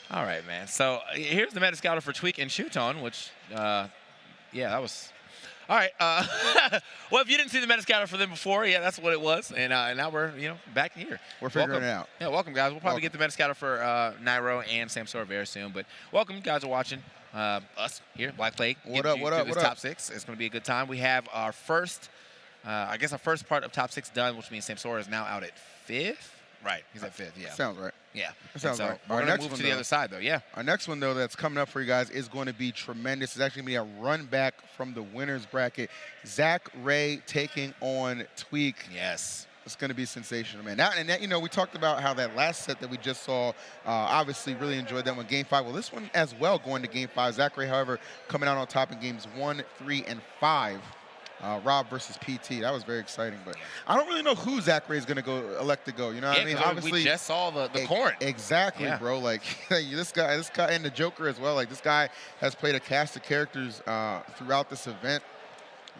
All right, man. So here's the meta scouter for Tweek and Showdown, which, yeah, that was. All right. Well, if you didn't see the meta scouter for them before, yeah, that's what it was. And now we're, back here. We're figuring it out. Yeah, welcome, guys. We'll probably get the meta scouter for Nairo and Samsora very soon. But welcome, you guys are watching us here, Black Plague. What up? What up? This top 6. It's going to be a good time. We have our first, I guess, our first part of top 6 done, which means Samsora is now out at 5th. Right, he's at 5th, yeah. Sounds right. Yeah. That sounds right. We're going to move to the other side, though, yeah. Our next one, though, that's coming up for you guys is going to be tremendous. It's actually going to be a run back from the winner's bracket. Zackray taking on Tweek. Yes. It's going to be sensational, man. We talked about how that last set that we just saw, obviously really enjoyed that one, Game 5. Well, this one as well going to Game 5. Zackray, however, coming out on top in Games 1, 3, and 5. R.O.B versus PT. That was very exciting, but I don't really know who Zackray is going to elect to go. You know what I mean? Obviously, we just saw the corn. Exactly, bro. Like this guy, and the Joker as well. Like this guy has played a cast of characters throughout this event.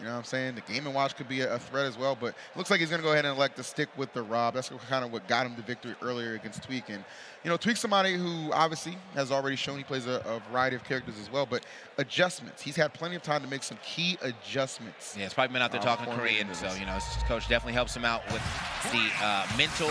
You know what I'm saying? The Game & Watch could be a threat as well, but it looks like he's going to go ahead and elect to stick with the R.O.B. That's kind of what got him the victory earlier against Tweek. And, Tweek's somebody who obviously has already shown he plays a variety of characters as well, but adjustments. He's had plenty of time to make some key adjustments. Yeah, he's probably been out there talking Korean, so, his coach definitely helps him out with the mental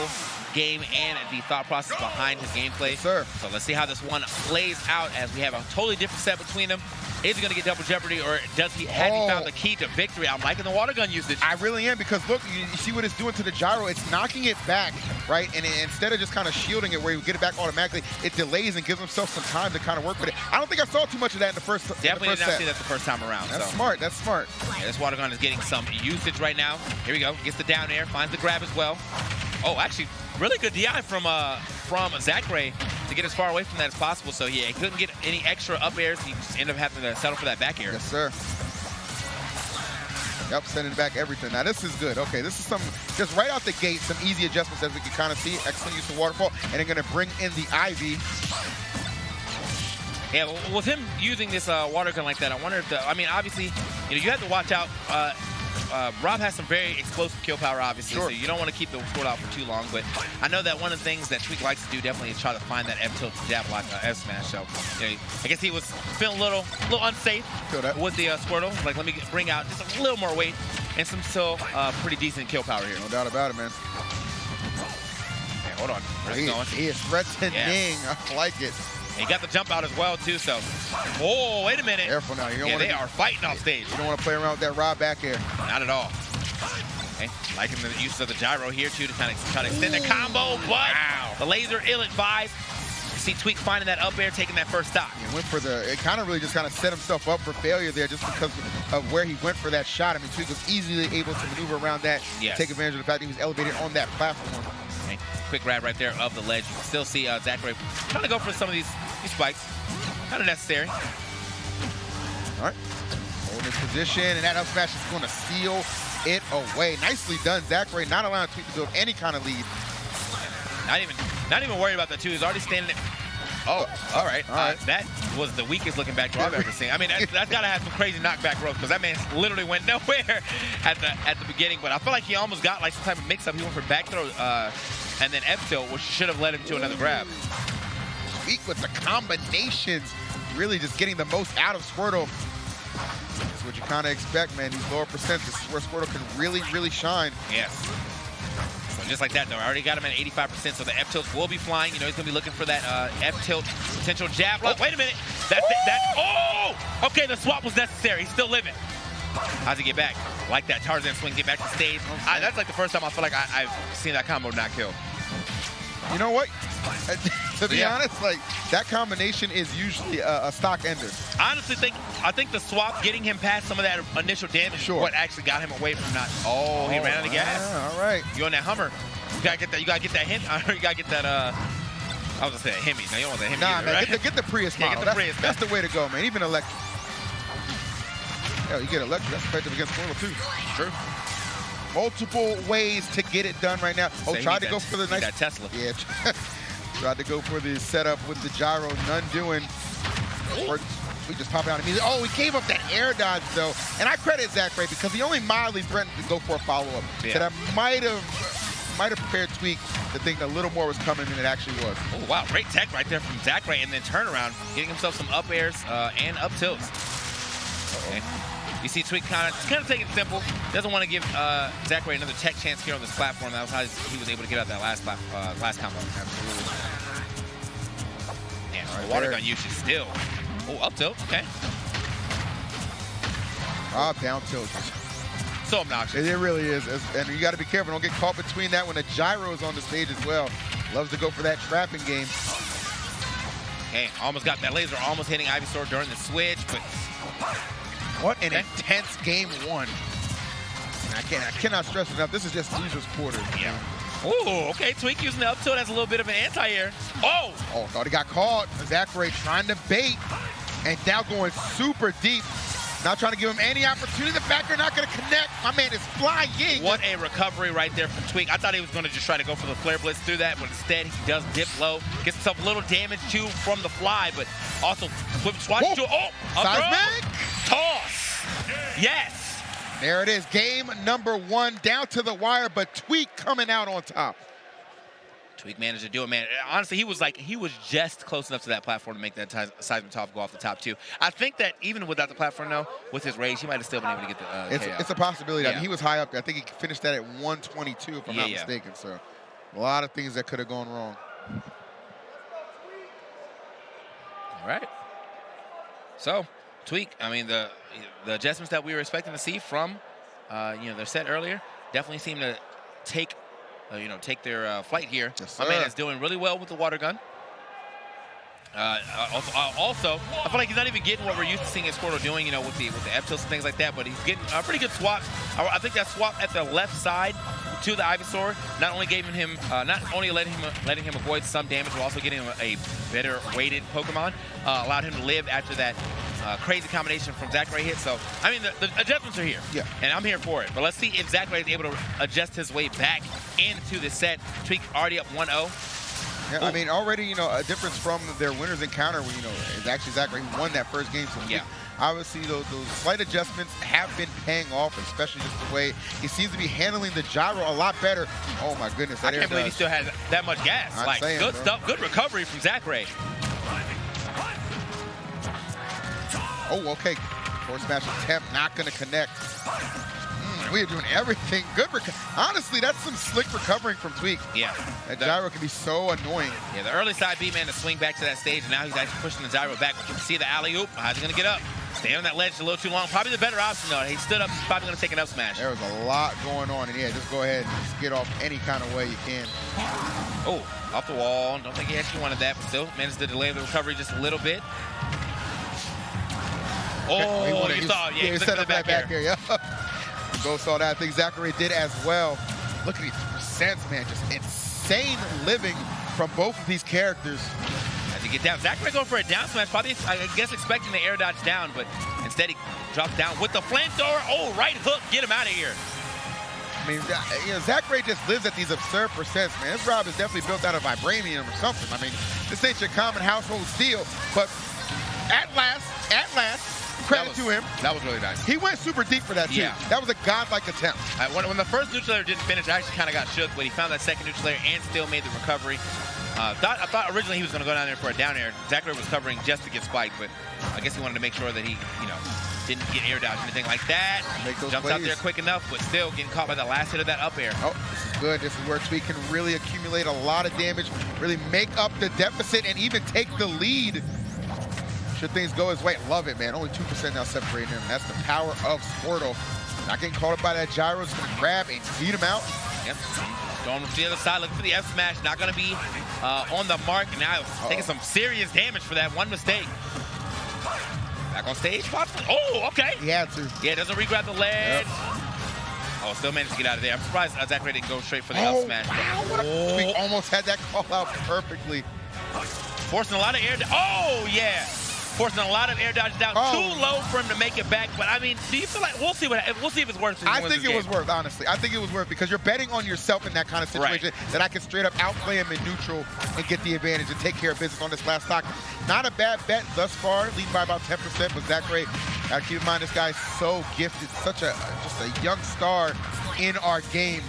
game and the thought process behind his gameplay. Yes, sir. So let's see how this one plays out as we have a totally different set between them. Is he going to get double jeopardy, or has he found the key to victory? I'm liking the water gun usage. I really am, because look, you see what it's doing to the gyro. It's knocking it back, right? And instead of just kind of shielding it where you get it back automatically, it delays and gives himself some time to kind of work with it. I don't think I saw too much of that in the first set. Definitely did not see that the first time around. That's smart. That's smart. Yeah, this water gun is getting some usage right now. Here we go. Gets the down air, finds the grab as well. Oh, actually, really good DI from Zackray to get as far away from that as possible. So, yeah, he couldn't get any extra up airs. He just ended up having to settle for that back air. Yes, sir. Yep, sending back everything. Now, this is good. Okay, this is some, just right out the gate, some easy adjustments as we can kind of see. Excellent use of waterfall. And they're going to bring in the Ivy. Yeah, well, with him using this water gun like that, I wonder if obviously, you have to watch out. R.O.B has some very explosive kill power, obviously, so you don't want to keep the sword out for too long. But I know that one of the things that Tweek likes to do definitely is try to find that F-tilt jab block F smash. So I guess he was feeling a little unsafe with the Squirtle. Like, let me bring out just a little more weight and some still pretty decent kill power here. No doubt about it, man. Okay, hold on. Where's he going? He is threatening. I like it. He got the jump out as well, too, so. Oh, wait a minute. Careful now. You don't they are fighting off stage. You don't want to play around with that R.O.B back air. Not at all. Okay. Liking the use of the gyro here, too, to kind of try to extend the combo, but the laser ill-advised. You see Tweek finding that up air, taking that first stock. He went for it kind of really just kind of set himself up for failure there just because of where he went for that shot. I mean, Tweek was easily able to maneuver around that, take advantage of the fact that he was elevated on that platform. Okay. Quick grab right there of the ledge. You can still see Zackray trying to go for some of these spikes. Kind of necessary. All right. Holding his position, and that up smash is going to seal it away. Nicely done, Zackray, not allowing Tweek to build any kind of lead. Not even worried about that, too. He's already standing there. Oh, all right. That was the weakest looking back throw I've ever seen. I mean, that's got to have some crazy knockback ropes, because that man literally went nowhere at the beginning. But I feel like he almost got like some type of mix-up. He went for back throw and then F-tilt, which should have led him to another grab. Tweek with the combinations, really just getting the most out of Squirtle. That's what you kind of expect, man. These lower percents, this is where Squirtle can really, really shine. Yes. So just like that, though, I already got him at 85%, so the F-tilts will be flying. He's going to be looking for that F-tilt potential jab. Oh, wait a minute. Okay, the swap was necessary. He's still living. How's he get back? Like that Tarzan swing, get back to stage. That's like the first time I feel like I've seen that combo not kill. You know what? To be honest, like, that combination is usually a stock ender. I honestly I think the swap, getting him past some of that initial damage is what actually got him away from not. Oh, he ran out of gas. All right. You on that Hummer. You gotta get that. You gotta get that hint. You gotta get that. I was gonna say a Hemi. Now you don't want that Hemi. Nah, either, man. Right? Get the Prius model. Get the Prius. That's the way to go, man. Even electric. Yeah, you get electric. That's effective against Squirtle too. True. Multiple ways to get it done right now. Oh, tried to go for the nice. That Tesla. Yeah. Tried to go for the setup with the gyro. None doing. We just pop out immediately. Oh, he gave up that air dodge, though. And I credit Zackray because he only mildly threatened to go for a follow-up. Yeah. So that might have might have prepared Tweek to think a little more was coming than it actually was. Oh, wow. Great tech right there from zackray, and then turnaround, getting himself some up airs and up tilts. Okay. You see Tweek kind of taking it simple. Doesn't want to give zackray another tech chance here on this platform. That was how he was able to get out that last combo. Absolutely. Man, Right the water there. gun usage still. Oh, up tilt. Okay. Down tilt. So obnoxious. It really is. And you got to be careful. Don't get caught between that when the gyro is on the stage as well. Loves to go for that trapping game. Okay, almost got that laser, almost hitting Ivysaur during the switch, but What an intense game one. And I cannot stress enough, this is just loser's quarter. yeah. Ooh, okay, Tweek using the up tilt as a little bit of an anti-air. Oh! Oh, thought he got caught. zackray trying to bait. And now going super deep. Not trying to give him any opportunity. The back not going to connect. My man is flying. What a recovery right there from Tweek. I thought he was going to just try to go for the flare blitz through that, but instead he does dip low. Gets himself a little damage too from the fly, but also swatch to Seismic! Toss! Yes! There it is. Game number one down to the wire, but Tweek coming out on top. Tweek managed to do it, man. Honestly, he was just close enough to that platform to make that seismic top go off the top two. I think that even without the platform, though, with his rage, he might have still been able to get the KO. It's a possibility. Yeah. I mean, he was high up there. I think he finished that at 122, if I'm not mistaken. So a lot of things that could have gone wrong. All right. So, Tweek, I mean, the adjustments that we were expecting to see from, their set earlier definitely seem to take their flight here. Yes, My man is doing really well with the water gun. Also, I feel like he's not even getting what we're used to seeing Squirtle doing, with the F-tilts and things like that, but he's getting a pretty good swap. I think that swap at the left side to the Ivysaur not only letting him avoid some damage, but also getting him a better weighted Pokemon, allowed him to live after that crazy combination from zackray hit. So, I mean, the adjustments are here. Yeah. And I'm here for it. But let's see if zackray is able to adjust his way back into the set. Tweek already up 1-0. Yeah, I mean, already, a difference from their winners encounter, where, it's actually zackray who won that first game. So, yeah. Obviously, those slight adjustments have been paying off, especially just the way he seems to be handling the gyro a lot better. Oh, my goodness. I can't believe he still has that much gas. Good stuff. Good recovery from zackray. Oh, okay. Forward smash attempt, not going to connect. We are doing everything good. Honestly, that's some slick recovering from Tweek. Yeah. That gyro can be so annoying. Yeah, the early side B man to swing back to that stage, and now he's actually pushing the gyro back. But you can see the alley-oop. How's he going to get up? Staying on that ledge a little too long. Probably the better option, though. He stood up. He's probably going to take an up smash. There was a lot going on. And, yeah, just go ahead and just get off any kind of way you can. Oh, off the wall. Don't think he actually wanted that, but still managed to delay the recovery just a little bit. Oh, you saw it. Yeah, he set up that back here. Yeah. Both saw that. I think zackray did as well. Look at these percents, man. Just insane living from both of these characters. As he get down, zackray going for a down smash. Probably, I guess, expecting the air dodge down, but instead he drops down with the flamethrower. Oh, right hook. Get him out of here. I mean, zackray just lives at these absurd percents, man. This R.O.B is definitely built out of vibranium or something. I mean, this ain't your common household steel, but at last, credit to him. That was really nice. He went super deep for that, too. Yeah. That was a godlike attempt. When the first neutral layer didn't finish, I actually kind of got shook, but he found that second neutral layer and still made the recovery. I thought originally he was going to go down there for a down air. zackray was covering just to get spiked, but I guess he wanted to make sure that he, didn't get air dodge or anything like that. Jumped out there quick enough, but still getting caught by the last hit of that up air. Oh, this is good. This is where Tweek can really accumulate a lot of damage, really make up the deficit, and even take the lead. Should things go his way, love it, man. Only 2% now separating him. That's the power of Squirtle. Not getting caught up by that gyro. Just going to grab and beat him out. Yep. Going to the other side, looking for the F smash. Not going to be on the mark. Now taking some serious damage for that one mistake. Back on stage, possibly. Oh, okay. He had to. Yeah, doesn't re-grab the ledge. Yep. Oh, still managed to get out of there. I'm surprised zackray didn't go straight for the up smash. Wow, Tweek almost had that call out perfectly. Forcing a lot of air. Oh, yeah. Forcing a lot of air dodges down. Too low for him to make it back. But I mean, do you feel like we'll see if it's worth it? I think it was worth, honestly. I think it was worth, because you're betting on yourself in that kind of situation, that I can straight up outplay him in neutral and get the advantage and take care of business on this last stock. Not a bad bet thus far, leading by about 10%, but zackray, keep in mind, this guy's so gifted, just a young star in our game.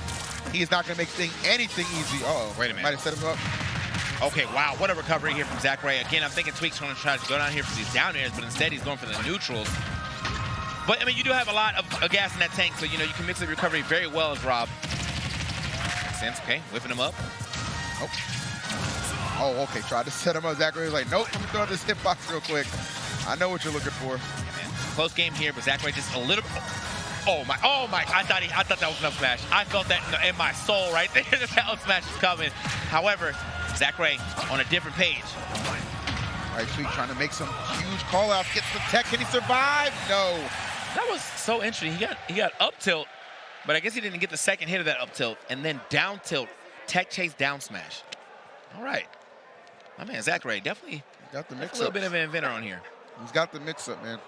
he is not going to make anything easy. Uh-oh. Wait a minute. Might have set him up. Okay, wow, what a recovery here from zackray. Again, I'm thinking Tweek's going to try to go down here for these down airs, but instead he's going for the neutrals. But, I mean, you do have a lot of gas in that tank, so, you know, you can mix the recovery very well as R.O.B. Makes sense, okay, whipping him up. Oh. Oh, okay, tried to set him up. zackray was like, nope, let me throw out this hitbox real quick. I know what you're looking for. Yeah, man. Close game here, but zackray just a little bit. Oh my, I thought that was an up smash. I felt that in my soul right there, that up smash is coming. However, zackray on a different page. All right, Tweek trying to make some huge call-outs, gets the tech. Can he survive? No. That was so interesting. He got up tilt, but I guess he didn't get the second hit of that up tilt, and then down tilt, tech chase down smash. All right. My man, zackray, definitely got the mix-up. A little bit of an inventor on here. He's got the mix-up, man.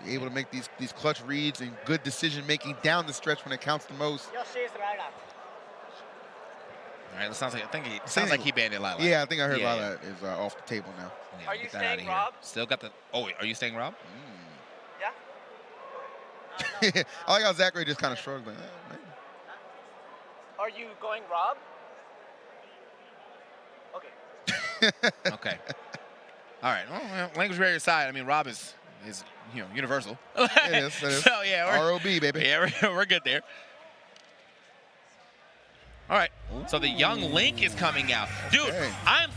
He's able to make these clutch reads and good decision-making down the stretch when it counts the most. All right, that sounds like he banned it Lila. Yeah, I think I heard Lila is off the table now. Yeah, are you staying, R.O.B? Still got the. Oh, wait, are you staying, R.O.B? Yeah. I like how zackray just kind of shrugged. Like, man. Are you going R.O.B? Okay. All right. Well, language barrier aside, I mean, R.O.B is universal. It is. So yeah, R.O.B, baby. Yeah, we're good there. All right. So the young Link is coming out, dude. Okay.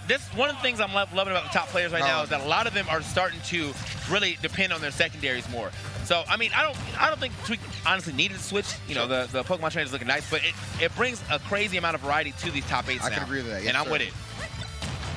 This one of the things I'm loving about the top players right now is that a lot of them are starting to really depend on their secondaries more. So I mean, I don't think Tweek honestly needed to switch. You know, the Pokemon trainer is looking nice, but it brings a crazy amount of variety to these top 8s now. I can agree with that. Yes, and I'm with it.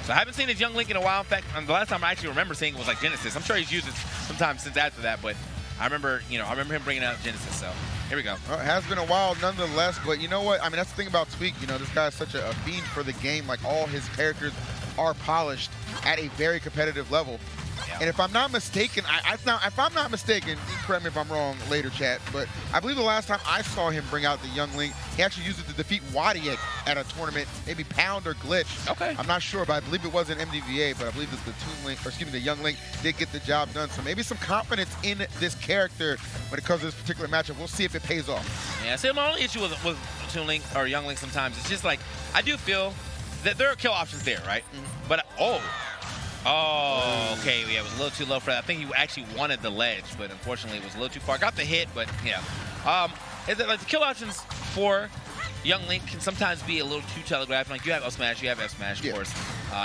So I haven't seen his young Link in a while. In fact, the last time I actually remember seeing it was like Genesis. I'm sure he's used it sometime since after that, but I remember him bringing out Genesis. So here we go. Well, it has been a while nonetheless, but you know what? I mean, that's the thing about Tweek. You know, this guy is such a fiend for the game. Like, all his characters are polished at a very competitive level. Yeah. And if I'm not mistaken, if I'm not mistaken, correct me if I'm wrong later, chat, but I believe the last time I saw him bring out the young Link, he actually used it to defeat Wadi at a tournament, maybe Pound or Glitch. Okay. I'm not sure, but I believe it was an MDVA, but I believe the young Link did get the job done. So maybe some confidence in this character when it comes to this particular matchup. We'll see if it pays off. Yeah, see, my only issue with Toon Link or Young Link sometimes, it's just like, I do feel that there are kill options there, right? But, oh, okay, yeah, it was a little too low for that. I think he actually wanted the ledge, but unfortunately it was a little too far. Got the hit, but yeah. Is that like the kill options for Young Link can sometimes be a little too telegraphed. Like, you have up smash, you have F smash, of course.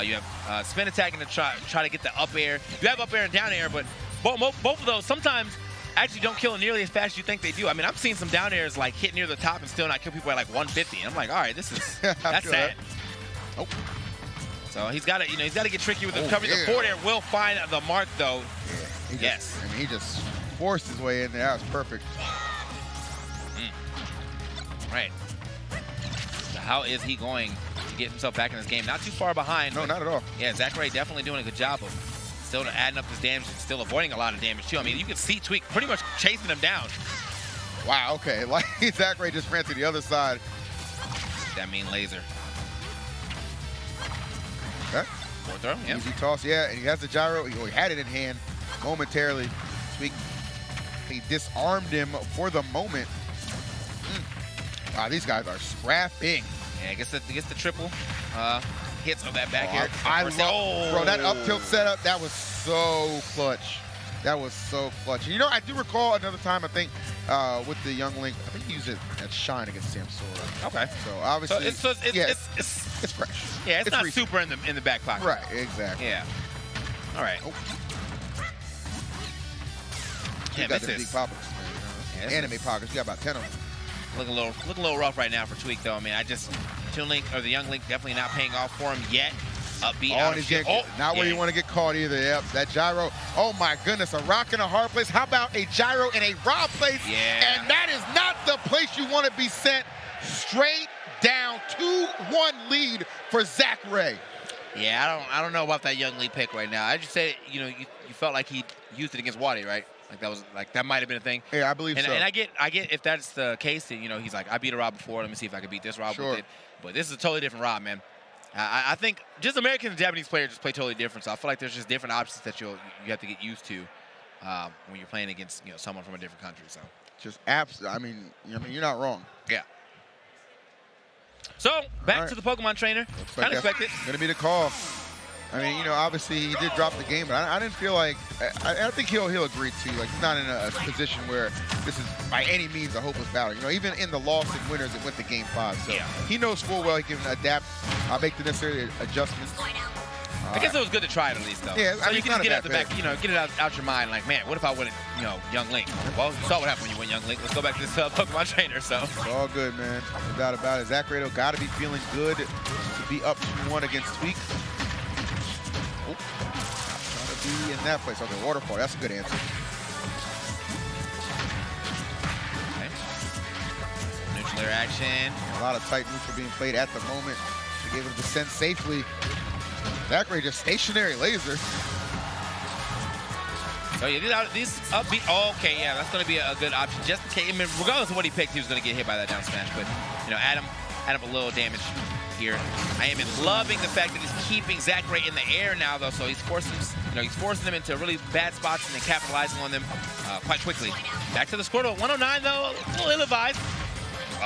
You have spin attack and to try to get the up air. You have up air and down air, but both of those sometimes actually don't kill nearly as fast as you think they do. I mean, I've seen some down airs like hit near the top and still not kill people at like 150. And I'm like, all right, this is that's sad. Oh. So he's got to get tricky with the recovery. The forward air will find the mark though. Yeah, yes. I mean, he just forced his way in there. That was perfect. Right. So how is he going to get himself back in this game? Not too far behind. No, not at all. Yeah, zackray definitely doing a good job of still adding up his damage and still avoiding a lot of damage too. I mean, you can see Tweek pretty much chasing him down. Wow, okay. Like, zackray just ran to the other side. That mean laser. Okay. Forward throw, yeah. Easy toss, yeah, and he has the gyro. He had it in hand momentarily. Tweek, he disarmed him for the moment. Wow, these guys are scrapping. Yeah, I guess the triple hits of that back air. Bro, that up tilt setup, that was so clutch. That was so clutch. And you know, I do recall another time, I think, with the young Link, I think he used it at Shine against Sam Sora. Okay. So obviously, it's fresh. Yeah, it's not super in the back pocket. Right, exactly. Yeah. All right. You got the big pockets, man. Anime pockets. You got about 10 of them. Looking a little rough right now for Tweek, though. I mean, Toon Link or the young Link definitely not paying off for him yet. Not where you want to get caught either. Yep, that gyro. Oh my goodness, a rock in a hard place. How about a gyro in a raw place? Yeah. And that is not the place you want to be sent. Straight down, 2-1 lead for zackray. Yeah, I don't know about that young Link pick right now. I just said, you felt like he used it against Wadi, right? Like that might have been a thing. Yeah, I believe so. And I get if that's the case, then he's like, I beat a R.O.B before. Let me see if I can beat this R.O.B with it. But this is a totally different R.O.B, man. I think just American and Japanese players just play totally different. So I feel like there's just different options that you have to get used to when you're playing against someone from a different country. So just absolutely. I mean, you're not wrong. Yeah. So, back to the Pokemon trainer. Kind of expected. Going to be the call. I mean, you know, obviously he did drop the game, but I didn't feel like, I think he'll agree to. Like, he's not in a position where this is by any means a hopeless battle. You know, even in the loss and winners, it went to game 5. So he knows full well he can adapt, make the necessary adjustments. I guess it was good to try it at least, though. Yeah, so you can just get it out the back, you know, get it out your mind. Like, man, what if I win, you know, Young Link? Well, you saw what happened when you win Young Link. Let's go back to this Pokemon trainer. So it's all good, man. No doubt about it. Zackray though got to be feeling good to be up 2-1 against Tweek. Oh, trying to be in that place. Okay, waterfall. That's a good answer. Okay. Neutral air action. A lot of tight neutral being played at the moment. Should be able to descend safely. Zackray just stationary laser. So yeah, these upbeat. Oh, okay, yeah, that's going to be a good option. Just in case, I mean, regardless of what he picked, he was going to get hit by that down smash. But you know, add him a little damage here. I am loving the fact that he's keeping Zackray in the air now, though. So he's forcing them into really bad spots and then capitalizing on them quite quickly. Back to the Squirtle. 109 though, a little ill-advised.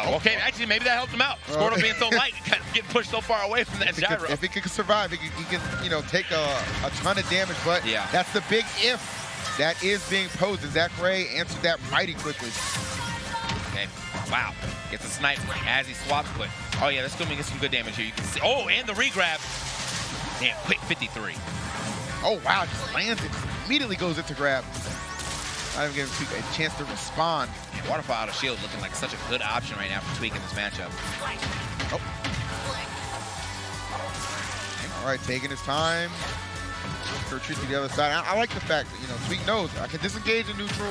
Okay, actually, maybe that helped him out. Squirtle being so light, kind of getting pushed so far away from that gyro. If he can survive, he can you know, take a ton of damage. But that's the big if that is being posed. And Zackray answered that mighty quickly. Okay, wow. Gets a snipe as he swaps, but oh yeah, that's going to get some good damage here. You can see, oh, and the regrab. Damn, quick 53. Oh wow, just lands it. Immediately goes into grab. Not even giving Tweek a chance to respond. Yeah, waterfall out of shield looking like such a good option right now for Tweek in this matchup. Oh. All right, taking his time. Retreat to the other side. I like the fact that, you know, Tweek knows I can disengage in neutral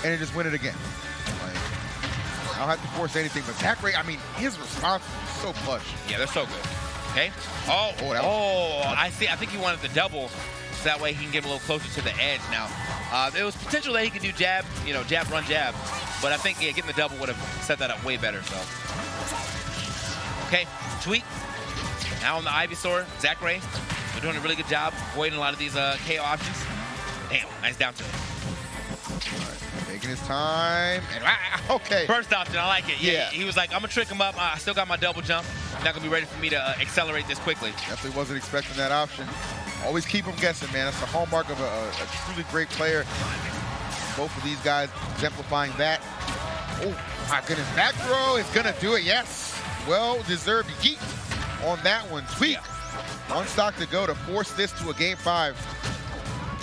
and then just win it again. Like, I don't have to force anything, but Zackray, I mean, his response is so plush. Yeah, they're so good. Okay. Oh, I see. I think he wanted the double, so that way he can get a little closer to the edge now. There was potential that he could do jab, you know, jab, run, jab. But I think, yeah, getting the double would have set that up way better, so. Okay, Tweek. Now on the Ivysaur, Zackray. They're doing a really good job avoiding a lot of these KO options. Damn, nice down tilt. Right, taking his time. And, okay. First option, I like it. Yeah. He was like, I'm going to trick him up. I still got my double jump. Not going to be ready for me to accelerate this quickly. Definitely wasn't expecting that option. Always keep them guessing, man. That's the hallmark of a truly great player. Both of these guys exemplifying that. Oh, my goodness. Back throw is going to do it. Yes. Well-deserved yeet on that one. Tweek. One stock to go to force this to a game 5.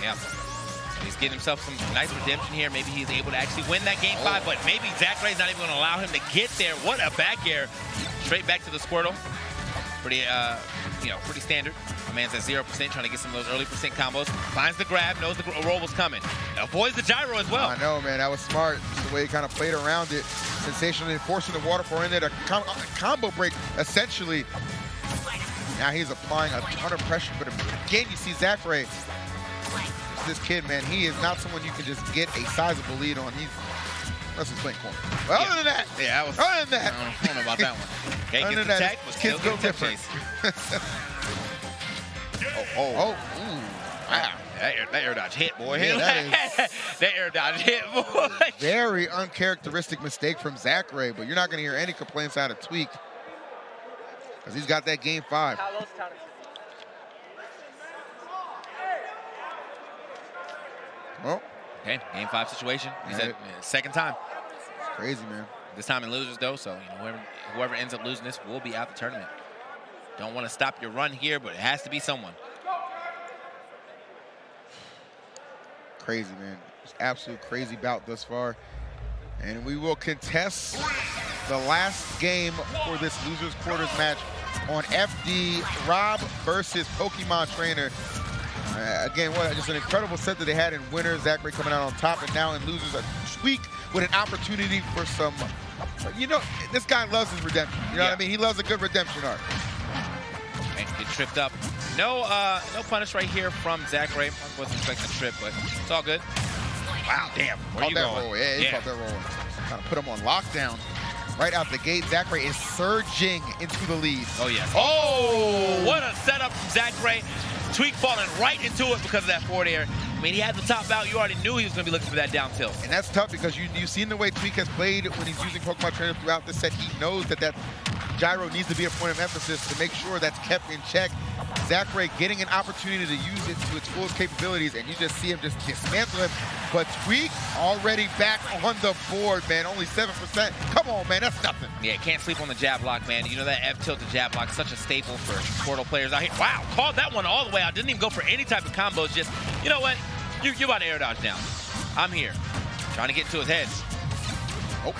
Yeah. He's getting himself some nice redemption here. Maybe he's able to actually win that game 5, but maybe Zackray's not even going to allow him to get there. What a back air. Straight back to the Squirtle. Pretty, you know, pretty standard. My man's at 0%, trying to get some of those early percent combos. Finds the grab, knows the roll was coming. Avoids the gyro as well. I know, man. That was smart. Just the way he kind of played around it. Sensational, forcing the waterfall in there. A combo break, essentially. Now he's applying a ton of pressure, but again, you see Zackray. This kid, man, he is not someone you can just get a sizable lead on. Unless he's playing corner. But other than that, other than that, I don't know about that one. Okay, other gets than the that, tech, but kids still go different. Wow. That air dodge hit, boy. Yeah, that air dodge hit, boy. Very uncharacteristic mistake from Zackray, but you're not going to hear any complaints out of Tweek. Because he's got that game 5. Well, okay, game 5 situation. He said second time. It's crazy, man. This time in losers, though, so you know, whoever ends up losing this will be out the tournament. Don't want to stop your run here, but it has to be someone. Crazy, man. Just absolute crazy bout thus far. And we will contest the last game for this losers quarters match on FD. R.O.B versus Pokemon Trainer. Again, what just an incredible set that they had in winners. Zackray coming out on top, and now in losers, a Tweek with an opportunity for some. You know, this guy loves his redemption. You know what I mean? He loves a good redemption arc. And get tripped up. No punish right here from Zackray. I wasn't expecting a trip, but it's all good. Wow, damn. Where you going? Roll. Yeah, he caught that roll. Kind of put him on lockdown. Right out the gate, Zackray is surging into the lead. Oh, yes. Oh, what a setup from Zackray. Tweek falling right into it because of that forward air. I mean, he had the top out. You already knew he was going to be looking for that down tilt. And that's tough because you've seen the way Tweek has played when he's using Pokemon Trainer throughout the set. He knows that gyro needs to be a point of emphasis to make sure that's kept in check. Zackray getting an opportunity to use it to its fullest capabilities, and you just see him just dismantle him. But Tweek already back on the board, man. Only 7%. Come on, man, that's nothing. Yeah, can't sleep on the jab block, man. You know that F tilt to jab block, such a staple for Portal players out here. Wow, called that one all the way out. Didn't even go for any type of combos. Just, you know what? You're about to air dodge down. I'm here. Trying to get into his head. Oh.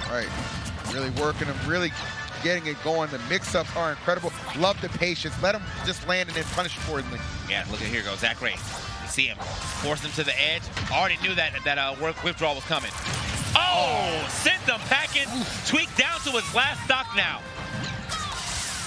All right. Really working him, really getting it going. The mix-ups are incredible. Love the patience. Let him just land and then punish accordingly. Yeah, look at here goes zackray. You see him. Force him to the edge. Already knew that withdrawal was coming. Oh, sent them packing. Tweek down to his last stock now.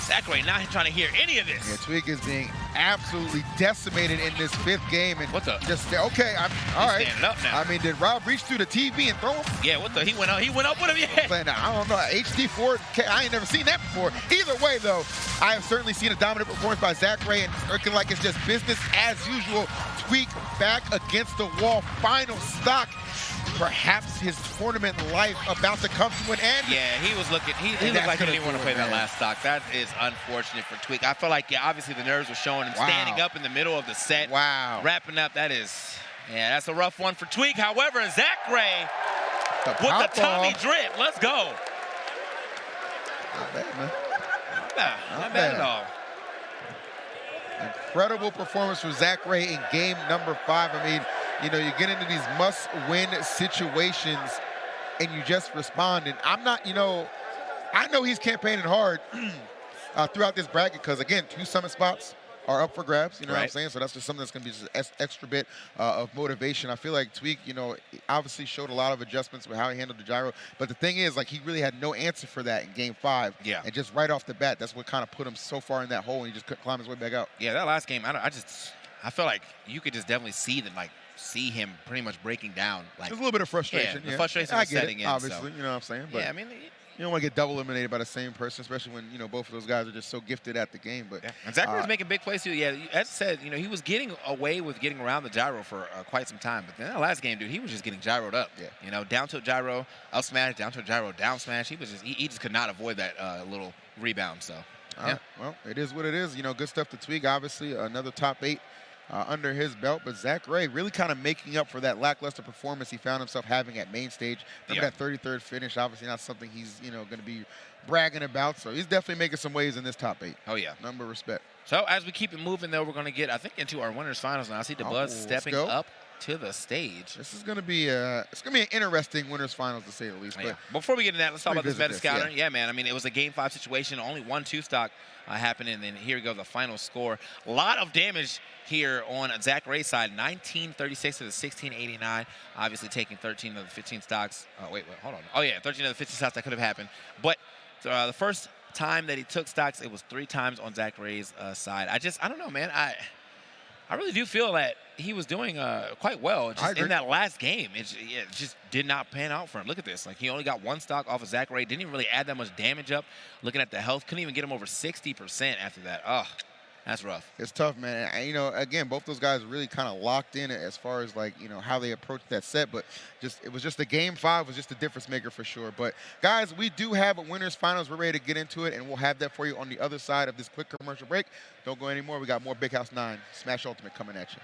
zackray not trying to hear any of this. Yeah, Tweek is being absolutely decimated in this 5th game. And what the? Just, okay, all right. Standing up now. I mean, did R.O.B reach through the TV and throw him? Yeah, what the? He went up with him, yeah. I don't know, HD4, I ain't never seen that before. Either way, though, I have certainly seen a dominant performance by zackray, and looking like it's just business as usual. Tweek back against the wall, final stock. Perhaps his tournament life about to come to an end. Yeah, he was looking, he looked like he didn't want to play that last stock. That is unfortunate for Tweek. I feel like, yeah, obviously the nerves were showing him standing up in the middle of the set. Wow. Wrapping up, that is, yeah, that's a rough one for Tweek. However, zackray with the Tommy drip. Let's go. Not bad, man. Not bad at all. Incredible performance from zackray in game number 5. I mean, you know, you get into these must-win situations and you just respond. And I'm not, you know, I know he's campaigning hard throughout this bracket because, again, 2 summit spots are up for grabs, you know what I'm saying? So that's just something that's going to be just an extra bit of motivation. I feel like Tweek, you know, obviously showed a lot of adjustments with how he handled the gyro. But the thing is, like, he really had no answer for that in game 5. Yeah. And just right off the bat, that's what kind of put him so far in that hole, and he just couldn't climb his way back out. Yeah, that last game, I feel like you could just definitely see him pretty much breaking down. Like, there's a little bit of frustration. Yeah, the frustration was setting in. Obviously, you know what I'm saying? But yeah, I mean, you don't want to get double eliminated by the same person, especially when, you know, both of those guys are just so gifted at the game. But yeah. And zackray making big plays too. Yeah, as I said, you know, he was getting away with getting around the gyro for quite some time. But then that last game, dude, he was just getting gyroed up. Yeah. You know, down to a gyro, up smash, down to a gyro, down smash. He just could not avoid that little rebound. So, yeah. Well, it is what it is. You know, good stuff to Tweek. Obviously, another top 8 under his belt, but zackray really kind of making up for that lackluster performance he found himself having at main stage. Remember that 33rd finish, obviously not something he's, you know, going to be bragging about, so he's definitely making some waves in this top 8. Oh, yeah. Number of respect. So, as we keep it moving, though, we're going to get, I think, into our winners finals now. I see the Blood stepping up to the stage. This is going to be an interesting winners finals, to say the least. Oh, but yeah. Before we get into that, let's talk about this meta scouter. Yeah. Man, I mean, it was a game 5 situation, only 1 2-stock happening, and then here we go, the final score. A lot of damage here on zackray's side, 1936 to the 1689. Obviously taking 13 of the 15 stocks. Oh, wait, hold on. Oh, yeah, 13 of the 15 stocks that could have happened. But the first time that he took stocks, it was 3 times on zackray's side. I don't know, man. I really do feel that he was doing quite well just in that last game. It just did not pan out for him. Look at this. Like, he only got 1 stock off of zackray. Didn't even really add that much damage up. Looking at the health, couldn't even get him over 60% after that. Oh, that's rough. It's tough, man. And, you know, again, both those guys really kind of locked in as far as, like, you know, how they approached that set. But it was just the game 5 was just a difference maker for sure. But, guys, we do have a winners finals. We're ready to get into it, and we'll have that for you on the other side of this quick commercial break. Don't go anymore. We got more Big House 9 Smash Ultimate coming at you.